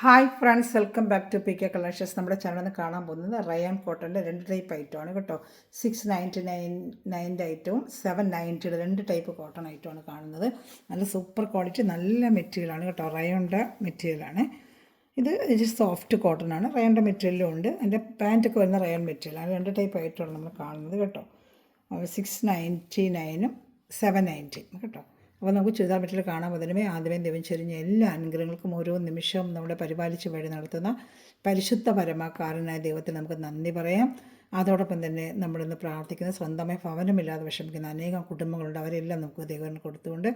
Hi friends, welcome back to P K collections. നമ്മുടെ ചാനലിൽ കാണാൻ പോകുന്നത് റയാൻ കോട്ടൻ്റെ 2 ടൈപ്പ് ഐറ്റമാണ് കേട്ടോ. 699 ഐറ്റവും 790 2 ടൈപ്പ് കോട്ടൺ ഐറ്റമാണ് കാണുന്നത്. നല്ല സൂപ്പർ ക്വാളിറ്റി, നല്ല മെറ്റീരിയലാണ് കേട്ടോ. റയോണിൻ്റെ മെറ്റീരിയലാണ് ഇത് സോഫ്റ്റ് കോട്ടൺ ആണ്. റയോണിൻ്റെ മെറ്റീരിയലും ഉണ്ട്. അതിൻ്റെ പാൻറ്റൊക്കെ വരുന്ന റയോൺ മെറ്റീരിയലാണ്. 2 ടൈപ്പ് ഐറ്റമാണ് നമ്മൾ കാണുന്നത് കേട്ടോ. 699 790 കേട്ടോ. അപ്പോൾ നമുക്ക് ചുരിദാർ മെറ്റീരിയൽ കാണാൻ പറ്റുന്നതുമേ ആദ്യമേ ദൈവം ചെരിഞ്ഞ എല്ലാ അനുഗ്രഹങ്ങൾക്കും ഓരോ നിമിഷവും നമ്മളെ പരിപാലിച്ച് വഴി നടത്തുന്ന പരിശുദ്ധ പരമാകാരനായ ദൈവത്തിന് നമുക്ക് നന്ദി പറയാം. അതോടൊപ്പം തന്നെ നമ്മളിന്ന് പ്രാർത്ഥിക്കുന്ന സ്വന്തമായി ഭവനമില്ലാതെ വിഷമിക്കുന്ന അനേകം കുടുംബങ്ങളുണ്ട്. അവരെല്ലാം നമുക്ക് ദൈവം കൊടുത്തുകൊണ്ട്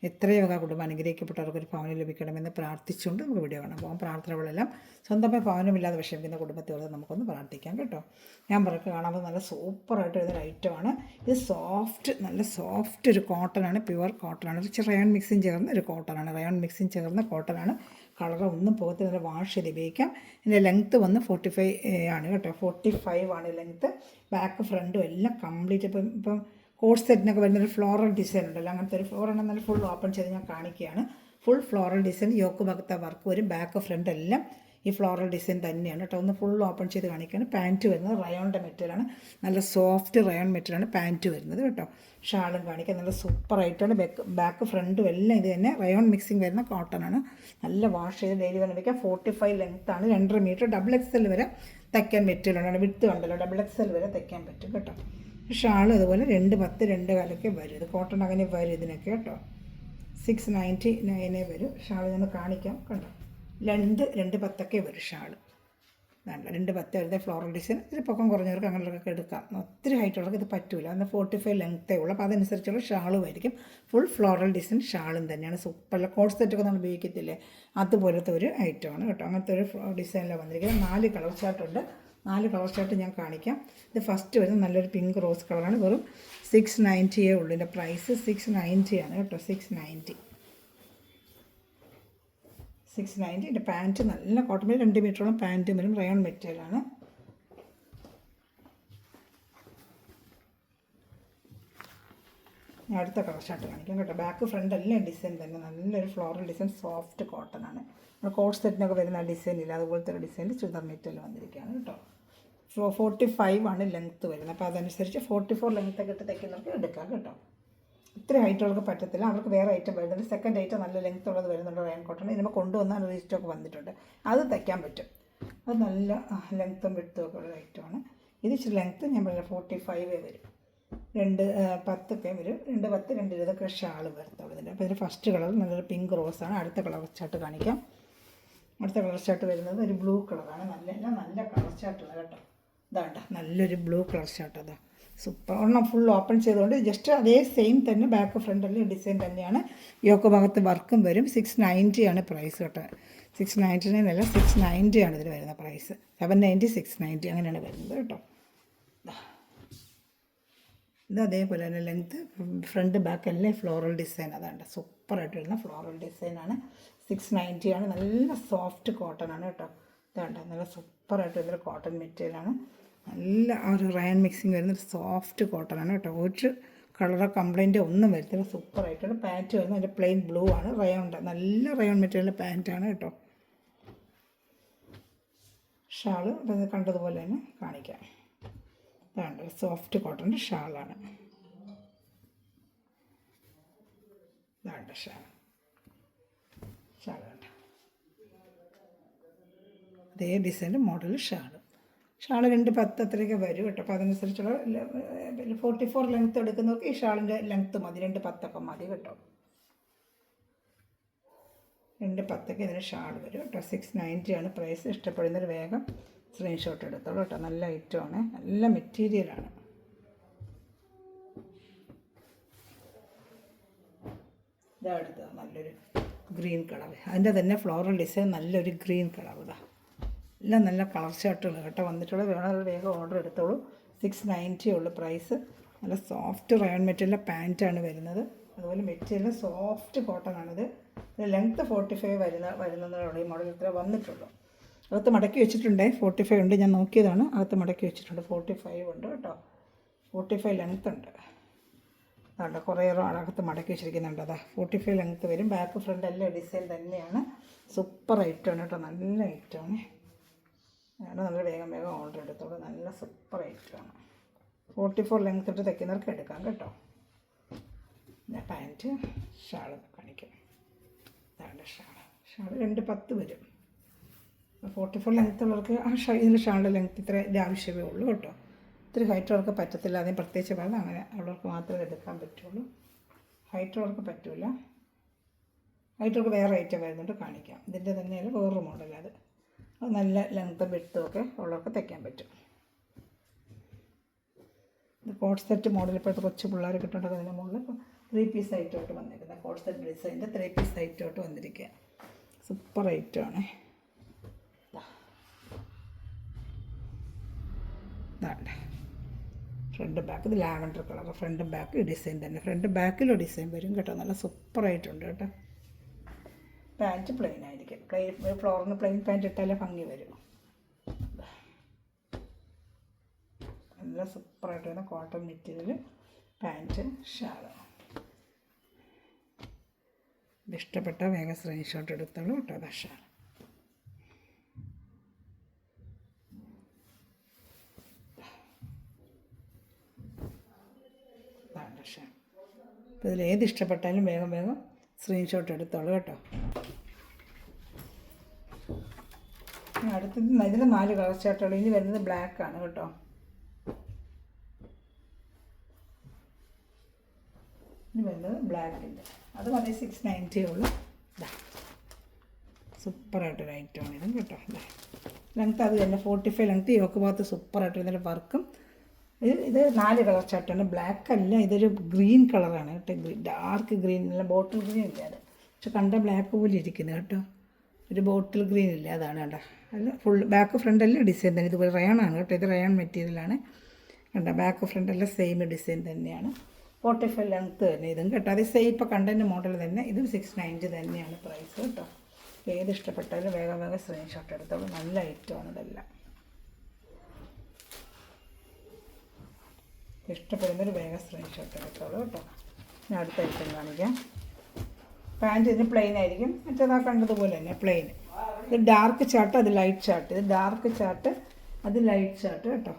എത്രയൊക്കെ കുടുംബം അനുഗ്രഹിക്കപ്പെട്ടവർക്കൊരു ഭവനം ലഭിക്കണമെന്ന് പ്രാർത്ഥിച്ചുകൊണ്ട് നമുക്ക് വീഡിയോ കാണാം. അപ്പോൾ പ്രാർത്ഥനകളെല്ലാം സ്വന്തമായി ഭവനമില്ലാതെ വിഷമിക്കുന്ന കുടുംബത്തോട് നമുക്കൊന്ന് പ്രാർത്ഥിക്കാം കേട്ടോ. ഞാൻ പറയൊക്കെ കാണാൻ നല്ല സൂപ്പറായിട്ട് വരുന്നൊരു ഐറ്റമാണ്. ഇത് നല്ല സോഫ്റ്റ് ഒരു കോട്ടനാണ്, പ്യുവർ കോട്ടനാണ്. ഇച്ചിരി റയോൺ മിക്സിങ് ചേർന്ന ഒരു കോട്ടനാണ്. റയോൺ മിക്സിങ് ചേർന്ന കോട്ടനാണ്. കളർ ഒന്നും പോകത്തില്ല, നല്ല വാഷ് ചെയ്ത് ഉപയോഗിക്കാം. ഇതിൻ്റെ ലെങ്ത്ത് വന്ന് 45 ആണ് കേട്ടോ. 45 ആണ് ലെങ്ത്ത്. ബാക്ക് ഫ്രണ്ടും എല്ലാം കംപ്ലീറ്റ് ഇപ്പം കോഡ് സെറ്റിനൊക്കെ വരുന്നൊരു ഫ്ലോറൽ ഡിസൈൻ ഉണ്ടല്ലോ, അങ്ങനത്തെ ഒരു ഫ്ലോറൽ നല്ല ഫുൾ ഓപ്പൺ ചെയ്ത് ഞാൻ കാണിക്കുകയാണ്. ഫുൾ ഫ്ലോറൽ ഡിസൈൻ, യോക്ക് ഭാഗത്തെ വർക്ക് വരും. ബാക്ക് ഫ്രണ്ട് എല്ലാം ഈ ഫ്ലോറൽ ഡിസൈൻ തന്നെയാണ് കേട്ടോ. ഒന്ന് ഫുൾ ഓപ്പൺ ചെയ്ത് കാണിക്കുകയാണ്. പാൻറ്റ് വരുന്നത് റയോണിൻ്റെ മെറ്റീരിയലാണ്. നല്ല സോഫ്റ്റ് റയോൺ മെറ്റീരിയലാണ് പാൻറ്റ് വരുന്നത് കേട്ടോ. ഷാളും കാണിക്കാൻ നല്ല സൂപ്പറായിട്ടാണ്. ബാക്ക് ഫ്രണ്ടും എല്ലാം ഇത് തന്നെ റയോൺ മിക്സിങ് വരുന്ന കോട്ടനാണ്. നല്ല വാഷ് ചെയ്ത് ഡെയിലി വേണം വയ്ക്കാം. 45 ലെങ്ത്താണ്. 2.5 മീറ്റർ XXL വരെ തയ്ക്കാൻ മെറ്റീരിയലാണ്. വിട്ട് കണ്ടല്ലോ, XXL വരെ തയ്ക്കാൻ പറ്റും കേട്ടോ. ഷാൾ അതുപോലെ 2.10 2.25 വരും. ഇത് കോട്ടൺ അങ്ങനെ വരും ഇതിനൊക്കെ കേട്ടോ. 699 വരും. ഷാൾ ഞാൻ കാണിക്കാം കണ്ടോ. 2.10 വരും ഷാള്. വേണ്ട 2.10 വരുന്ന ഫ്ലോറൽ ഡിസൈൻ. ഇതിൽ പൊക്കം കുറഞ്ഞവർക്ക് അങ്ങനെയൊക്കെ എടുക്കാം. ഒത്തിരി ഹൈറ്റുള്ളവർക്ക് ഇത് പറ്റില്ല. അന്ന് 45 ലെങ്ത്തേ ഉള്ളൂ. അപ്പോൾ അതനുസരിച്ചുള്ള ഷാളും ആയിരിക്കും. ഫുൾ ഫ്ലോറൽ ഡിസൈൻ ഷാളും തന്നെയാണ്. സൂപ്പർ കോഡ് സെറ്റൊക്കെ നമ്മൾ ഉപയോഗിക്കത്തില്ലേ, അതുപോലത്തെ ഒരു ഐറ്റമാണ് കേട്ടോ. അങ്ങനത്തെ ഒരു ഡിസൈനിലാണ് വന്നിരിക്കുന്നത്. 4 കളർ ചാർട്ടുണ്ട്. 4 കളർ ചാർട്ട് ഞാൻ കാണിക്കാം. ഇത് ഫസ്റ്റ് വരുന്നത് നല്ലൊരു പിങ്ക് റോസ് കളറാണ്. വെറും 690 ഉള്ളൂ. ഇതിൻ്റെ പ്രൈസ് 690 ആണ് കേട്ടോ. 690. ഇതിൻ്റെ പാൻറ്റ് നല്ല കോട്ടൺ, 2 മീറ്ററോളം പാൻറ്റ് വരും. റയോൺ മെറ്റീരിയലാണ്. ഞാൻ അടുത്ത കളർ ഷർട്ട് കാണിക്കാം കേട്ടോ. ബാക്ക് ഫ്രണ്ട് എല്ലാം ഡിസൈൻ തന്നെ, നല്ലൊരു ഫ്ലോറൽ ഡിസൈൻ, സോഫ്റ്റ് കോട്ടനാണ്. നമ്മൾ കോഡ് സെറ്റിനൊക്കെ വരുന്ന ഡിസൈൻ ഇല്ല, അതുപോലത്തെ ഒരു ഡിസൈനിൽ ചുരിദാർ മെറ്റീരിയൽ വന്നിരിക്കുകയാണ് കേട്ടോ. 45 ആണ് ലെങ്ത്ത് വരുന്നത്. അപ്പോൾ അതനുസരിച്ച് 44 ലെങ്ത്തൊക്കെ ഇട്ട് തയ്ക്കുന്നവർക്ക് എടുക്കാം കേട്ടോ. ഇത്ര ഹൈറ്റുള്ളവർക്ക് പറ്റത്തില്ല, അവർക്ക് വേറെ ഐറ്റം വരുന്നുണ്ട്. സെക്കൻഡ് ഐറ്റം നല്ല ലെങ്ത്ത് ഉള്ളത് വരുന്നുണ്ട്. റയോൺ കോട്ടൺ ഇതിന് കൊണ്ടുവന്നാൽ റീസ്റ്റോക്ക് വന്നിട്ടുണ്ട്. അത് തയ്ക്കാൻ പറ്റും. അത് നല്ല ലെങ്ത്തും വിട്ടും ഒക്കെ ഉള്ള ഐറ്റമാണ്. ഇത് ഇച്ചിരി ലെങ്ത്ത് ഞാൻ പറഞ്ഞ 45 വരും. 2.10 വരും. 2.10 2.20 ഷാൾ വരത്തുള്ളൂ ഇതിൻ്റെ. അപ്പോൾ ഇതിൻ്റെ ഫസ്റ്റ് കളർ നല്ലൊരു പിങ്ക് റോസാണ്. അടുത്ത കളർ ചാർട്ട് കാണിക്കാം. അടുത്ത കളർ ചാർട്ട് വരുന്നത് ഒരു ബ്ലൂ കളറാണ്. നല്ല കളർ ചാർട്ടുള്ള കേട്ടോ. ഇതാണ്ട നല്ലൊരു ബ്ലൂ കളർ ചാർട്ട്. അതാ സൂപ്പർ. ഒരെണ്ണം ഫുൾ ഓപ്പൺ ചെയ്തുകൊണ്ട് ജസ്റ്റ് അതേ സെയിം തന്നെ ബാക്ക് ഫ്രണ്ടിൽ ഡിസൈൻ തന്നെയാണ്. യോക്ക് ഭാഗത്ത് വർക്കും വരും. 690 ആണ് പ്രൈസ് കേട്ടോ. 699 അല്ല, 690 ആണ് ഇതിന് വരുന്ന പ്രൈസ്. 790 690 അങ്ങനെയാണ് വരുന്നത് കേട്ടോ. ഇത് അതേപോലെ തന്നെ ലെങ്ത്ത് ഫ്രണ്ട് ബാക്ക് എല്ലാം ഫ്ലോറൽ ഡിസൈൻ. അതാണ്ട് സൂപ്പറായിട്ട് വരുന്ന ഫ്ലോറൽ ഡിസൈനാണ്. 690 ആണ്. നല്ല സോഫ്റ്റ് കോട്ടൺ ആണ് കേട്ടോ. ഇതാണ്ട് നല്ല സൂപ്പറായിട്ട് വരുന്നൊരു കോട്ടൺ മെറ്റീരിയലാണ്. നല്ല ആ ഒരു റയോൺ മിക്സിങ് വരുന്നൊരു സോഫ്റ്റ് കോട്ടനാണ് കേട്ടോ. ഒരു കളറോ കംപ്ലൈൻറ്റോ ഒന്നും വരത്തില്ല. സൂപ്പറായിട്ടാണ്. പാൻറ്റ് വരുന്നത് അതിൻ്റെ പ്ലെയിൻ ബ്ലൂ ആണ്. റയോണിൻ്റെ നല്ല റയോൺ മെറ്റീരിയലിൻ്റെ പാൻറ്റാണ് കേട്ടോ. ഷാള് കണ്ടതുപോലെ തന്നെ കാണിക്കാം. ഇതാണ് സോഫ്റ്റ് കോട്ടൻ്റെ ഷാളാണ്. ഇതാണ് ഷാൾ കണ്ട അതേ ഡിസൈൻ്റെ മോഡൽ ഷാള്. 2.10 അത്രയൊക്കെ വരും കേട്ടോ. അപ്പോൾ അതനുസരിച്ചുള്ള 44 ലെങ്ത്ത് എടുക്കുന്നവർക്ക് ഈ ഷാളിൻ്റെ ലെങ്ത്ത് മതി. 2.10 മതി കേട്ടോ. 2.10 ഇതിന് ഷാൾ വരും കേട്ടോ. 690 ആണ് പ്രൈസ്. ഇഷ്ടപ്പെടുന്നൊരു വേഗം സ്ക്രീൻഷോട്ട് എടുത്തോളൂ കേട്ടോ. നല്ല ഐറ്റമാണ്, നല്ല മെറ്റീരിയലാണ്. ഇതെടുത്തത് നല്ലൊരു ഗ്രീൻ കളർ. അതിൻ്റെ തന്നെ ഫ്ലോറൽ ഡിസൈൻ നല്ലൊരു ഗ്രീൻ കളർ. ഇതാ എല്ലാം നല്ല കളർ ഷർട്ടുകൾ കേട്ടോ വന്നിട്ടുള്ളത്. വേണമെങ്കിൽ വേഗം ഓർഡർ എടുത്തോളൂ. 690 ഉള്ളു പ്രൈസ്. നല്ല സോഫ്റ്റ് റയോൺ മെറ്റീരിയലിൻ്റെ പാൻറ്റാണ് വരുന്നത്. അതുപോലെ മെറ്റീരിയൽ സോഫ്റ്റ് കോട്ടൺ ആണിത്. ലെങ്ത്ത് 45 വരുന്നതോടെ ഈ മോഡൽ ഇത്ര വന്നിട്ടുള്ളൂ. അകത്ത് മടക്കി വെച്ചിട്ടുണ്ട്. 45 ഉണ്ട്, ഞാൻ നോക്കിയതാണ്. അകത്ത് മടക്കി വെച്ചിട്ടുണ്ട്. 45 ഉണ്ട് കേട്ടോ. 45 ലെങ്ത്ത് ഉണ്ട്. അതുകൊണ്ട് കുറേ അകത്ത് മടക്കി വെച്ചിരിക്കുന്നുണ്ട്. അതാ 45 ലെങ്ത്ത് വരും. ബാക്ക് ഫ്രണ്ട് എല്ലാം ഡിസൈൻ തന്നെയാണ്. സൂപ്പർ ഐറ്റമാണ് കേട്ടോ, നല്ല ഐറ്റമാണ്. ഞാൻ നല്ല വേഗം ഓർഡർ എടുത്തോളൂ. നല്ല സൂപ്പർ ഐറ്റമാണ്. 44 ലെങ്ത് ഇട്ട് തയ്ക്കുന്നവർക്ക് എടുക്കാം കേട്ടോ. ഞാൻ പാൻറ്റ് ഷാള് കാണിക്കാം. ഇതാണ് ഷാള് 2.10 വരും. 44 ലെങ്ത് ഉള്ളവർക്ക് ഇതിൻ്റെ ഷാളിൻ്റെ ലെങ്ത് ഇത്ര ആവശ്യമേ ഉള്ളൂ കേട്ടോ. ഇത്തിരി ഹൈറ്റ് ഉള്ളവർക്ക് പറ്റത്തില്ല, അതിന് പ്രത്യേകിച്ച് പറഞ്ഞാൽ അങ്ങനെ ഉള്ളവർക്ക് മാത്രമേ എടുക്കാൻ പറ്റുള്ളൂ. ഹൈറ്റ് ഉള്ളവർക്ക് പറ്റില്ല. ഹൈറ്റ് ഉള്ളവർക്ക് വേറെ ഐറ്റം വരുന്നുണ്ട്, കാണിക്കാം. ഇതിൻ്റെ തന്നെയല്ല വേറൊരു മോഡൽ. അത് നല്ല ലെങ്ത്തും വിട്ടും ഒക്കെ ഉള്ളവർക്ക് തയ്ക്കാൻ പറ്റും. ഇത് കോട്ട് സെറ്റ് മോഡൽ ഇപ്പോഴത്തെ കൊച്ചു പിള്ളേർ കിട്ടുന്നുണ്ട്. അതിൻ്റെ മുകളിൽ 3 പീസ് ഐറ്റമായിട്ട് വന്നിരിക്കുന്നത്. കോട്ട് സെറ്റ് ഡിസൈൻ്റെ 3 പീസ് ഐറ്റമായിട്ട് വന്നിരിക്കുക. സൂപ്പർ ഐറ്റമാണ്. ഇതാണ് ഫ്രണ്ട് ബാക്ക്. ഇത് ലാവൻഡർ കളർ. ഫ്രണ്ടും ബാക്ക് ഡിസൈൻ തന്നെ. ഫ്രണ്ട് ബാക്കിലും ഡിസൈൻ വരും കേട്ടോ. നല്ല സൂപ്പറായിട്ടുണ്ട് കേട്ടോ. പാൻറ്റ് പ്ലെയിൻ ആയിരിക്കും. ഫ്ലോറിന് പ്ലെയിൻ പാൻറ്റ് ഇട്ടാലേ ഭംഗി വരും. നല്ല സൂപ്പറായിട്ട് വരുന്ന കോട്ടൺ മെറ്റീരിയൽ പാൻറ്റ് ഷാള്. ഇതിഷ്ടപ്പെട്ട വേഗം സ്ക്രീൻഷോട്ട് എടുത്തോളൂ കേട്ടോ. അതാ ഷാൾ. ഷാൾ. അപ്പോൾ ഇതിലേത് ഇഷ്ടപ്പെട്ടാലും വേഗം സ്ക്രീൻഷോട്ട് എടുത്തോളൂ കേട്ടോ. അടുത്തത് ഇതിൽ 4 കളർ ചാർട്ടുകൾ. ഇനി വരുന്നത് ബ്ലാക്കാണ് കേട്ടോ. ഇനി വരുന്നത് ബ്ലാക്കിൻ്റെ. അത് മതി 690 ഉള്ളൂ. സൂപ്പറായിട്ടൊരു ഐറ്റമാണ് ഇതും കേട്ടോ. ലെങ്ത്ത് അത് തന്നെ 45 ലെങ്ത്ത്. യോക്ക് ഭാഗത്ത് സൂപ്പറായിട്ട് ഇതിൻ്റെ വർക്കും. ഇത് 4 കളർ ചാർട്ടാണ്. ബ്ലാക്ക് അല്ല, ഇതൊരു ഗ്രീൻ കളറാണ് കേട്ടോ. ഡാർക്ക് ഗ്രീൻ അല്ല, ബോട്ടിൽ ഗ്രീൻ ഇല്ല അത്. പക്ഷെ കണ്ട ബ്ലാക്ക് പോലെ ഇരിക്കുന്നത് കേട്ടോ. ഒരു ബോട്ടിൽ ഗ്രീൻ ഇല്ല, അതാണ് കേട്ടോ. അല്ല ഫുൾ ബാക്ക് ഫ്രണ്ടെല്ലാം ഡിസൈൻ തന്നെ. ഇതുപോലെ റയോണാണ് കേട്ടോ. ഇത് റയോൺ മെറ്റീരിയലാണ് കേട്ടോ. ബാക്ക് ഫ്രണ്ടെല്ലാം സെയിം ഡിസൈൻ തന്നെയാണ്. 45 ലെങ്ത്ത് തന്നെ ഇതും കേട്ടോ. അത് സെയിം ഇപ്പോൾ കണ്ടൻറ്റ് മോഡൽ തന്നെ. ഇതും 690 തന്നെയാണ് പ്രൈസ് കേട്ടോ. ഏത് ഇഷ്ടപ്പെട്ടാലും വേഗം സ്ക്രീൻഷോട്ട് എടുത്തോളൂ. നല്ല ഐറ്റമാണ് ഇതെല്ലാം. ഇഷ്ടപ്പെടുന്നൊരു വേഗം സ്ക്രീൻഷോട്ട് എടുത്തോളൂ കേട്ടോ. ഞാൻ അടുത്ത ഐറ്റം കാണിക്കാം. പാൻറ്റ് ഇതിന് പ്ലെയിൻ ആയിരിക്കും. മറ്റേതാ കണ്ടതുപോലെ തന്നെ പ്ലെയിൻ. ഇത് ഡാർക്ക് ചാർട്ട്, അത് ലൈറ്റ് ചാർട്ട്. ഇത് ഡാർക്ക് ചാർട്ട്, അത് ലൈറ്റ് ചാർട്ട് കേട്ടോ.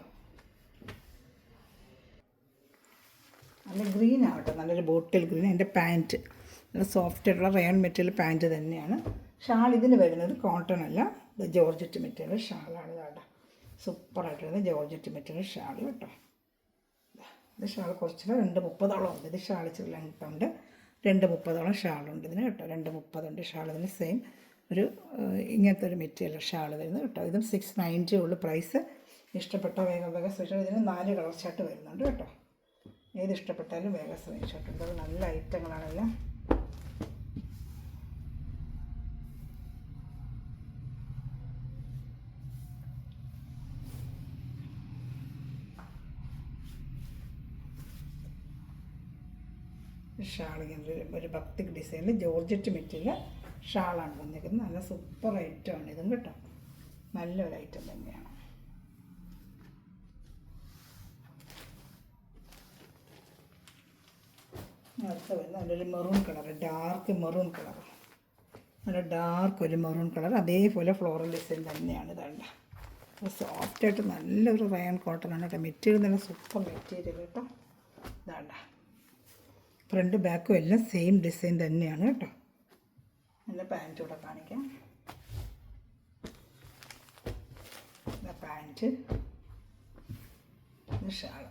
നല്ല ഗ്രീൻ ആവട്ടെ, നല്ലൊരു ബോട്ടിൽ ഗ്രീൻ. എൻ്റെ പാൻറ്റ് നല്ല സോഫ്റ്റ് ആയിട്ടുള്ള റയോൺ മെറ്റീരിയൽ പാൻറ്റ് തന്നെയാണ്. ഷാൾ ഇതിന് വരുന്നത് കോട്ടൺ അല്ല, ഇത് ജോർജറ്റ് മെറ്റീരിയൽ ഷാളാണ്. കേട്ടോ സൂപ്പറായിട്ട് വരുന്നത് ജോർജറ്റ് മെറ്റീരിയൽ ഷാൾ കേട്ടോ. ഇത് ഷാൾ കുറച്ചില്ല 2.30 ഉണ്ട്. ഇത് ഷാൾ ഇച്ചിരി ലെങ്ത്ത് ഉണ്ട്. 2.30 ഷാളുണ്ട് ഇതിന് കേട്ടോ. 2.30 ഉണ്ട് ഷാൾ. ഇതിന് സെയിം ഒരു ഇങ്ങനത്തെ ഒരു മെറ്റീരിയൽ ഷാൾ വരുന്നത് കേട്ടോ. ഇതും 690 ഉള്ളു പ്രൈസ്. ഇഷ്ടപ്പെട്ട വേഗം സ്ക്രീൻഷോട്ട്. ഇതിന് 4 കളർ ചാർട്ട് വരുന്നുണ്ട് കേട്ടോ. ഏത് ഇഷ്ടപ്പെട്ടാലും വേഗം സ്ക്രീൻഷോട്ട് ഉണ്ട്. നല്ല ഐറ്റങ്ങളാണെല്ലാം. ഷാൾ ഇങ്ങനെ ഒരു ബക്തിക് ഡിസൈനിൽ ജോർജറ്റ് മെറ്റീരിയൽ ഷാളാണ് വന്നിരിക്കുന്നത്. നല്ല സൂപ്പർ ഐറ്റമാണ് ഇതും കേട്ടോ. നല്ലൊരു ഐറ്റം തന്നെയാണ്. അടുത്ത വരുന്നത് നല്ലൊരു maroon colour, dark maroon colour. നല്ല ഡാർക്ക് ഒരു മെറൂൺ കളർ. അതേപോലെ ഫ്ലോറൽ ഡിസൈൻ തന്നെയാണ്. ഇതാണ്ട സോഫ്റ്റായിട്ട് നല്ലൊരു റയോൺ കോട്ടനാണ് കേട്ടോ. മെറ്റീരിയൽ നല്ല സൂപ്പർ മെറ്റീരിയൽ കേട്ടോ. ഇതാണ്ട ഫ്രണ്ട് ബാക്കും എല്ലാം സെയിം ഡിസൈൻ തന്നെയാണ് കേട്ടോ. നല്ല പാൻറ്റ് കൂടെ കാണിക്കാം. Pant, shawl.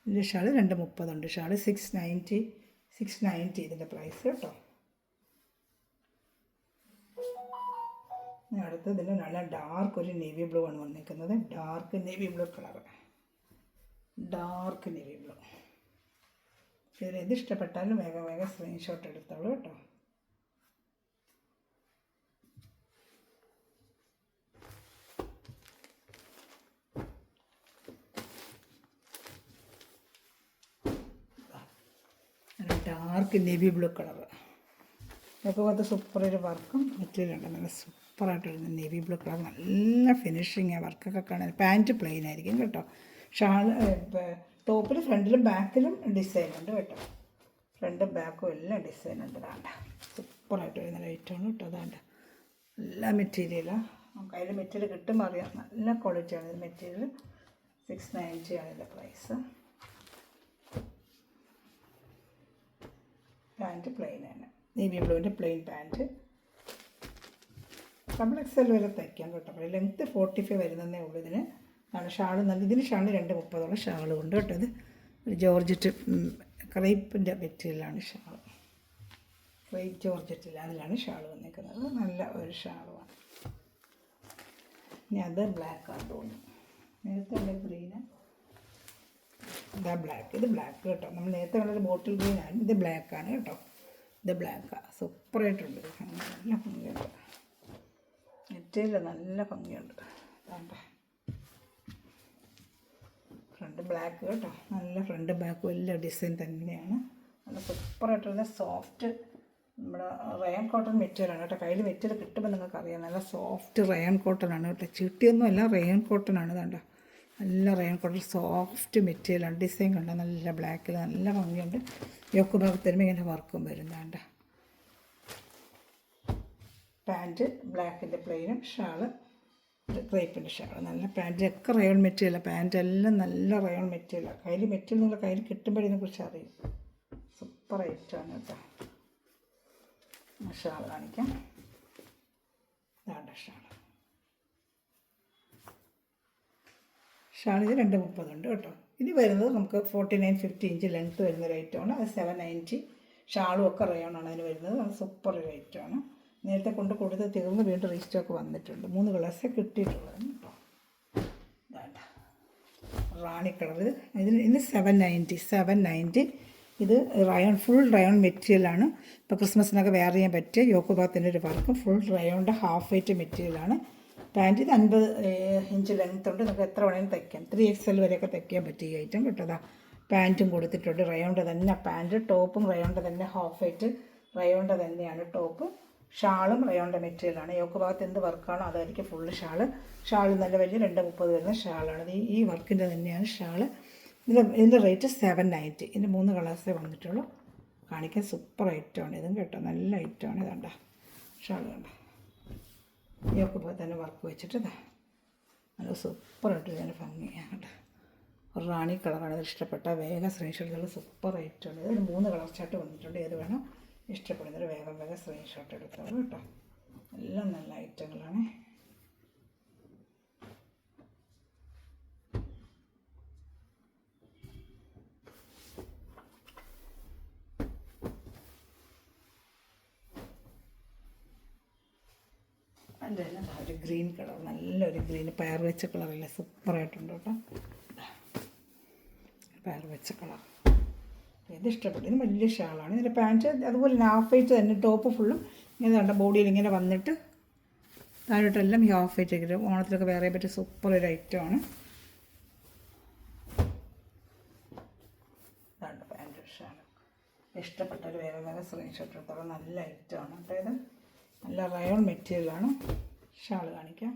ഇതിൻ്റെ ഷാൾ 2.30 ഉണ്ട്. ഷാൾ 690 ഇതിൻ്റെ പ്രൈസ് കേട്ടോ. അടുത്ത് ഇതിൻ്റെ നല്ല ഡാർക്ക് ഒരു നേവി ബ്ലൂ ആണ് വന്നിരിക്കുന്നത്. Dark navy blue colour. Dark navy blue. ഇതിൽ ഏത് ഇഷ്ടപ്പെട്ടാലും വേഗം സ്ക്രീൻഷോട്ട് എടുത്തോളൂ കേട്ടോ. Dark navy blue colour. ഇതൊക്കെ പോലത്തെ സൂപ്പർ ഒരു വർക്കും മെറ്റീരിയൽ ഉണ്ട്. നല്ല സൂപ്പറായിട്ട് വരുന്ന നേവി ബ്ലൂ കളർ. നല്ല ഫിനിഷിങ് വർക്കൊക്കെ കാണാൻ. പാൻറ്റ് പ്ലെയിൻ ആയിരിക്കും കേട്ടോ. ഷാൾ ടോപ്പിൽ ഫ്രണ്ടിലും ബാക്കിലും ഡിസൈൻ ഉണ്ട് കേട്ടോ. ഫ്രണ്ടും ബാക്കും എല്ലാം ഡിസൈൻ ഉണ്ട്. വേണ്ട സൂപ്പറായിട്ട് വരുന്ന ലൈറ്റാണ് കേട്ടോ. അതാണ്ട് എല്ലാ മെറ്റീരിയലാണ്. നമുക്ക് അതിൽ മെറ്റീരിയൽ കിട്ടുമ്പോൾ അറിയാം നല്ല ക്വാളിറ്റിയാണ് ഇത് മെറ്റീരിയൽ. 690 ആണ് ഇതിൻ്റെ പ്രൈസ്. പാൻറ്റ് പ്ലെയിനാണ്, നേവി ബ്ലൂവിൻ്റെ പ്ലെയിൻ പാൻറ്റ്. ഡബിൾ എക്സൽ വരെ തയ്ക്കാം കേട്ടോ. ലെങ്ത്ത് 45 വരുന്നതേ ഉള്ളൂ ഇതിന്. ആണ് ഷാൾ നല്ല, ഇതിന് ഷാൾ 230 ഷാളും ഉണ്ട് കേട്ടോ. ഇത് ഒരു ജോർജറ്റ് ക്രൈപ്പിൻ്റെ മെറ്റീരിയലാണ് ഷാൾ. ക്രൈപ്പ് ജോർജറ്റിൽ അതിലാണ് ഷാൾ വന്നിരിക്കുന്നത്. നല്ല ഒരു ഷാളുമാണ്. ഇനി അത് ബ്ലാക്കാണ് തോന്നുന്നു. നേരത്തെ ഉള്ള ഗ്രീന്, ഇതാ ബ്ലാക്ക്. ഇത് ബ്ലാക്ക് കേട്ടോ. നമ്മൾ നേരത്തെ ഉള്ളൊരു ബോട്ടിൽ ഗ്രീനാണ്, ഇത് ബ്ലാക്കാണ് കേട്ടോ. ഇത് ബ്ലാക്കാണ്. സൂപ്പറായിട്ടുണ്ട്. നല്ല ഭംഗിയുണ്ട് മെറ്റീരിയൽ, നല്ല ഭംഗിയുണ്ട്. വേണ്ട ഫ്രണ്ട് ബ്ലാക്ക് കേട്ടോ. നല്ല ഫ്രണ്ട് ബാക്കും എല്ലാം ഡിസൈൻ തന്നെയാണ്. നല്ല സൂപ്പറായിട്ടുള്ള സോഫ്റ്റ് നമ്മുടെ റയോൺ കോട്ടൺ മെറ്റീരിയലാണ് കേട്ടോ. കയ്യിൽ മെറ്റീരിയൽ കിട്ടുമ്പോൾ നിങ്ങൾക്കറിയാം നല്ല സോഫ്റ്റ് റയോൺ കോട്ടൺ ആണ് കേട്ടോ. ചീട്ടിയൊന്നുമല്ല, റയോൺ കോട്ടൺ ആണ്. വേണ്ട നല്ല റയോൺ കോട്ടൺ സോഫ്റ്റ് മെറ്റീരിയലാണ്. ഡിസൈൻ കണ്ടോ നല്ല ബ്ലാക്കിൽ നല്ല ഭംഗിയുണ്ട്. യോക്ക് ഭാഗത്ത് വരുമ്പോൾ ഇങ്ങനെ വർക്കും വരുന്നുണ്ട്. പാൻറ്റ് ബ്ലാക്കിൻ്റെ പ്ലെയിനും, ഷാള് ക്രേപ്പിൻ്റെ ഷാള്. നല്ല പാൻറ്റിലൊക്കെ റയോൺ മെറ്റീരിയലാണ്. പാൻറ്റെല്ലാം നല്ല റയോൺ മെറ്റീരിയലാണ്. കയ്യിൽ മെറ്റീരിയൽ നിങ്ങൾ കയ്യിൽ കിട്ടുമ്പോഴതിനെ കുറിച്ച് അറിയും. സൂപ്പർ ഐറ്റമാണ് കേട്ടോ. ഷാൾ കാണിക്കാം. ഇതാണ് ഷാളിത് 230 ഉണ്ട് കേട്ടോ. ഇത് വരുന്നത് നമുക്ക് 49-50 ഇഞ്ച് ലെങ്ത്ത് വരുന്ന ഒരു ഐറ്റമാണ്. അത് 790. ഷാളും ഒക്കെ റയോണാണ് അതിന് വരുന്നത്. അത് സൂപ്പർ ഒരു ഐറ്റമാണ്. നേരത്തെ കൊണ്ട് കൊടുത്ത് തീർന്ന് വീണ്ടും റീസ്റ്റോക്ക് വന്നിട്ടുണ്ട്. 3 കളേഴ്സേ കിട്ടിയിട്ടുള്ളത് കേട്ടോ. വേണ്ട റാണി കളർ. ഇതിന് 790. ഇത് റയോൺ, ഫുൾ റയോൺ മെറ്റീരിയലാണ്. ഇപ്പോൾ ക്രിസ്മസിനൊക്കെ വെയർ ചെയ്യാൻ പറ്റിയ യോക്ക് ഭാഗത്തിൻ്റെ ഒരു വർക്കും ഫുൾ റയോണിൻ്റെ ഹാഫ് വെയ്റ്റ് മെറ്റീരിയലാണ്. പാൻറ്റ് ഇത് 50 ഇഞ്ച് ലെങ്ത്ത് ഉണ്ട്. നമുക്ക് എത്ര വേണമെങ്കിലും തയ്ക്കാം. 3XL വരെയൊക്കെ തയ്ക്കാൻ പറ്റിയ ഐറ്റം കേട്ടോ. പാൻറ്റും കൊടുത്തിട്ടുണ്ട് റയോണിൻ്റെ തന്നെ പാൻറ്റ്. ടോപ്പും റയോണിൻ്റെ തന്നെ ഹാഫ് വെയ്റ്റ് റയോണിൻ്റെ തന്നെയാണ് ടോപ്പ്. ഷാളും റയോണിൻ്റെ മെറ്റീരിയലാണ്. യോക്ക് ഭാഗത്ത് എന്ത് വർക്കാണോ അതായിരിക്കും ഫുള്ള് ഷാള്. ഷാൾ നല്ല വലിയ 230 വരുന്ന ഷാളാണ്. ഈ വർക്കിൻ്റെ തന്നെയാണ് ഷാള്. ഇതിൻ്റെ റേറ്റ് 790. ഇതിൻ്റെ 3 കളേഴ്സേ വന്നിട്ടുള്ളൂ. കാണിക്കാൻ സൂപ്പർ ഐറ്റമാണ് ഇതും കേട്ടോ. നല്ല ഐറ്റമാണ്. ഇതണ്ട ഷാൾ കണ്ട യോക്ക് ഭാഗത്ത് തന്നെ വർക്ക് വെച്ചിട്ട് നല്ല സൂപ്പറായിട്ട് ഇതിൻ്റെ ഭംഗിയാണ് കേട്ടോ. റാണി കളറാണ്. ഇത് ഇഷ്ടപ്പെട്ട വേഗം സ്ക്രീൻഷോട്ടുകൾ. സൂപ്പർ ഐറ്റമാണ്. ഇതിന് 3 കളർ ചാർട്ട് വന്നിട്ടുണ്ട്. ഏത് വേണം ഇഷ്ടപ്പെടുന്നൊരു വേഗം സ്ക്രീൻഷോട്ട് എടുത്തോളൂ കേട്ടോ. എല്ലാം നല്ല ഐറ്റങ്ങളാണ്. അതിൻ്റെ തന്നെ ഒരു ഗ്രീൻ കളർ, നല്ലൊരു ഗ്രീൻ പയർ വെച്ച കളറല്ലേ, സൂപ്പറായിട്ടുണ്ട് കേട്ടോ. പയർ വെച്ച കളർ ഇത് ഇഷ്ടപ്പെട്ടു. ഇത് വലിയ ഷാളാണ്. ഇതിൻ്റെ പാൻറ്റ് അതുപോലെ ഹാഫ് വൈറ്റ് തന്നെ. ടോപ്പ് ഫുള്ളും ഇങ്ങനെ കണ്ട ബോഡിയിൽ ഇങ്ങനെ വന്നിട്ട് താഴോട്ടെല്ലാം ഈ ഹാഫ് വൈറ്റ് ഒക്കെ ഓണത്തിലൊക്കെ വേറെ പറ്റിയ സൂപ്പർ ഒരു ഐറ്റമാണ്. ഇതാണ് പാൻറ്റ് ഷാൾ. ഇഷ്ടപ്പെട്ടൊരു വേറെ സ്ക്രീൻഷോട്ട് എടുത്തോളം. നല്ല ഐറ്റമാണ് കേട്ടോ. ഇത് നല്ല റയോൺ മെറ്റീരിയലാണ്. ഷാൾ കാണിക്കാം.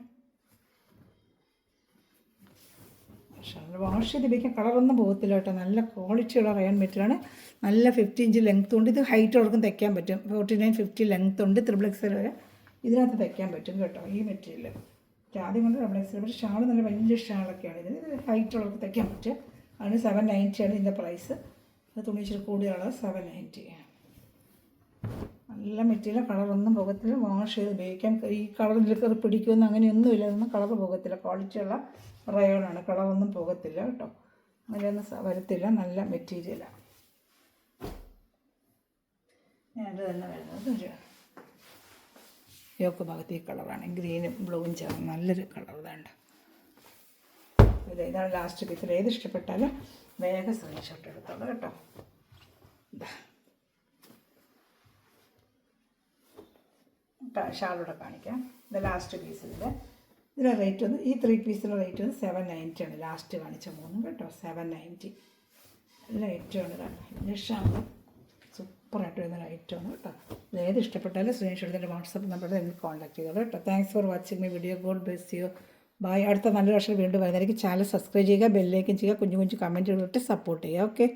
ഷാൾ വാഷ് ചെയ്ത് ഉപയോഗിക്കാൻ കളറൊന്നും പോകത്തില്ല കേട്ടോ. നല്ല ക്വാളിറ്റിയുള്ള റയോൺ മെറ്റീരിയലാണ്. നല്ല 50 ഇഞ്ച് ലെങ്ത്ത് ഉണ്ട്. ഇത് ഹൈറ്റ് ഉള്ളവർക്കും തയ്ക്കാൻ പറ്റും. 49-50 ലെങ്ത്ത് ഉണ്ട്. XXL വരെ ഇതിനകത്ത് തയ്ക്കാൻ പറ്റും കേട്ടോ. ഈ മെറ്റീരിയൽ ആദ്യം കൊണ്ട് XXL. പക്ഷേ ഷാൾ നല്ല വലിയ ഷാളൊക്കെയാണ്. ഇത് ഹൈറ്റ് ഉള്ളവർക്ക് തയ്ക്കാൻ പറ്റും. അതിന് 790 ആണ് ഇതിൻ്റെ പ്രൈസ്. അത് തുണി ഇച്ചിരി കൂടിയുള്ളത് 790. നല്ല മെറ്റീരിയൽ, കളറൊന്നും പോകത്തില്ല. വാഷ് ചെയ്ത് ഉപയോഗിക്കാം. ഈ കളറിലൊക്കെ പിടിക്കുമെന്ന് അങ്ങനെയൊന്നുമില്ല. ഇതൊന്നും കളർ പോകത്തില്ല. ക്വാളിറ്റിയുള്ള റയോണാണ്. കളറൊന്നും പോകത്തില്ല കേട്ടോ. അങ്ങനെയൊന്നും വരത്തില്ല. നല്ല മെറ്റീരിയലാണ്. അത് തന്നെ വരുന്നത് ഒരു യോക്ക് ഭാഗത്ത് ഈ കളറാണ്. ഗ്രീനും ബ്ലൂവും ചേർന്ന് നല്ലൊരു കളർ വേണ്ട. ഇതാണ് ലാസ്റ്റ് പീസിൽ. ഏത് ഇഷ്ടപ്പെട്ടാലും വേഗം സ്ക്രീൻഷോട്ട് എടുത്തോളൂ കേട്ടോ. ഇതാ ഷാളൂടെ കാണിക്കാം. ഇത് ലാസ്റ്റ് പീസിൻ്റെ ഇതിൻ്റെ റേറ്റ് വന്ന് ഈ 3 പീസിൻ്റെ റേറ്റ് വന്ന് 790 ആണ്. ലാസ്റ്റ് കാണിച്ച 3 കേട്ടോ. 790 നല്ല ഐറ്റമാണ്. കാരണം ഇതിൻ്റെ ഷാൾ സൂപ്പറായിട്ട് വരുന്നൊരു ഐറ്റമാണ് കേട്ടോ. ഏത് ഇഷ്ടപ്പെട്ടാലും സ്ക്രീൻഷോട്ട് എൻ്റെ വാട്സപ്പ് നമ്പറിൽ എനിക്ക് കോൺടാക്ട് ചെയ്തോളൂ കേട്ടോ. Thanks for watching my video. God bless you. Bye. അടുത്ത നല്ലൊരു വർഷം വീണ്ടും വരുന്നതായിരിക്കും. ചാനൽ സബ്സ്ക്രൈബ് ചെയ്യുക, ബെല്ലേക്കും ചെയ്യുക, കുഞ്ഞു കമൻറ്റുകളിട്ട് സപ്പോർട്ട് ചെയ്യുക. ഓക്കെ.